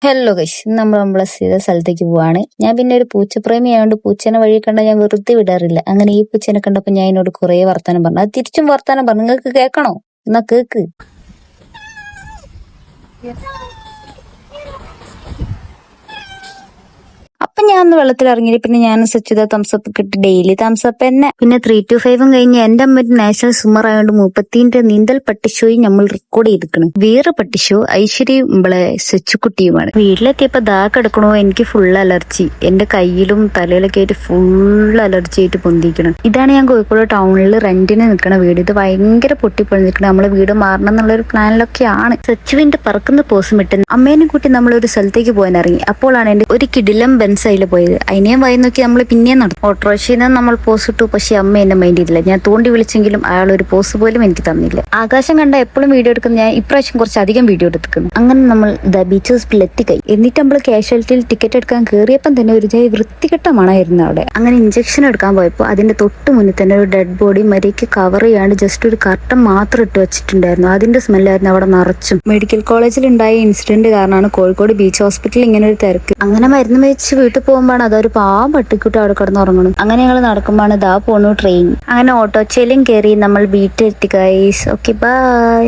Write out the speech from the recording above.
Hello guys, നമ്മളെ സ്ഥലത്തേക്ക് പോവാണ്. ഞാൻ പിന്നെ ഒരു പൂച്ചപ്രേമി ആയതുകൊണ്ട് പൂച്ചേനെ വഴി കണ്ട ഞാൻ വെറുതെ വിടാറില്ല. അങ്ങനെ ഈ പൂച്ചേനെ കണ്ടപ്പോ ഞാൻ എന്നോട് കുറെ വർത്താനം പറഞ്ഞു. അത് തിരിച്ചും വർത്താനം പറഞ്ഞു. നിങ്ങൾക്ക് കേൾക്കണോ? എന്നാ കേക്ക്. അപ്പൊ ഞാൻ ഒന്ന് വെള്ളത്തിൽ ഇറങ്ങി. പിന്നെ ഞാൻ സച്ചിത തംസപ്പ് കിട്ടി ഡെയിലി തംസപ്പ് തന്നെ. പിന്നെ 3-5 കഴിഞ്ഞ് എന്റെ അമ്മ നാഷണൽ സ്വിമ്മർ ആയതുകൊണ്ട് 30 നീന്തൽ പട്ടിഷോയും നമ്മൾ റെക്കോർഡ് ചെയ്തിരിക്കണം. വേറെ പട്ടിഷോ ഐശ്വര്യയും ഇമ്പളെ സച്ചുക്കുട്ടിയുമാണ്. വീട്ടിലെത്തിയപ്പോ കിടക്കണോ, എനിക്ക് ഫുൾ അലർജി. എന്റെ കയ്യിലും തലയിലൊക്കെ ആയിട്ട് ഫുൾ അലർജി ആയിട്ട് പൊന്തിക്കണം. ഇതാണ് ഞാൻ കോഴിക്കോട് ടൗണിൽ റെന്റിന് നിൽക്കണ വീട്. ഇത് ഭയങ്കര പൊട്ടിപ്പൊളിഞ്ഞിരിക്കണം. നമ്മളെ വീട് മാറണം എന്നുള്ളൊരു പ്ലാനിലൊക്കെയാണ്. സച്ചുവിന്റെ പറക്കുന്ന പോസും ഇട്ട് അമ്മേനെ കൂട്ടി നമ്മളൊരു സ്ഥലത്തേക്ക് പോകാൻ ഇറങ്ങി. അപ്പോഴാണ് എന്റെ ഒരു കിടിലം ബെൻസൈൽ പോയത്. അതിനെയും വഴി നോക്കി നമ്മൾ പിന്നെയും നടന്നു. ഓട്ടോറിക്ഷയിൽ നിന്ന് നമ്മൾ പോസ് ഇട്ടു. പക്ഷെ അമ്മ എന്നെ മൈൻഡ് ചെയ്തില്ല. ഞാൻ തോണ്ടി വിളിച്ചെങ്കിലും അയാൾ ഒരു പോസ് പോലും എനിക്ക് തന്നില്ല. ആകാശം കണ്ട എപ്പോഴും വീഡിയോ എടുക്കുന്ന ഞാൻ ഇപ്രാവശ്യം കുറച്ചധികം വീഡിയോ എടുക്കുന്നു. അങ്ങനെ നമ്മൾ ദ ബീച്ച് ഹൗസിൽ എത്തിക്കൈ. എന്നിട്ട് നമ്മൾ കാഷ്വാലിറ്റിയിൽ ടിക്കറ്റ് എടുക്കാൻ കയറിയപ്പം തന്നെ ഒരു വൃത്തികെട്ട മണമായിരുന്നു അവിടെ. അങ്ങനെ ഇഞ്ചക്ഷൻ എടുക്കാൻ പോയപ്പോൾ അതിന്റെ തൊട്ട് മുന്നിൽ തന്നെ ഒരു ഡെഡ് ബോഡി മരിക്ക് കവർ ചെയ്യാണ്ട് ജസ്റ്റ് ഒരു കർട്ടൻ മാത്രം ഇട്ട് വെച്ചിട്ടുണ്ടായിരുന്നു. അതിന്റെ സ്മെല്ലായിരുന്നു അവിടെ നിറച്ചും. മെഡിക്കൽ കോളേജിൽ ഉണ്ടായ ഇൻസിഡന്റ് കാരണമാണ് കോഴിക്കോട് ബീച്ച് ഹോസ്പിറ്റലിൽ ഇങ്ങനെ ഒരു തിരക്ക്. അങ്ങനെ മരുന്ന് വെച്ച് വീട്ടിൽ പോകുമ്പോഴാണ് അതൊരു പാവം പട്ടിക്കുട്ടി അവിടെ കിടന്ന് ഉറങ്ങണം. അങ്ങനെ ഞങ്ങൾ നടക്കുമ്പോഴാണ് പോണു ട്രെയിൻ. അങ്ങനെ ഓട്ടോച്ചയിലും കയറി നമ്മൾ ബീറ്റ് എത്തി ഗൈസ്. Okay bye.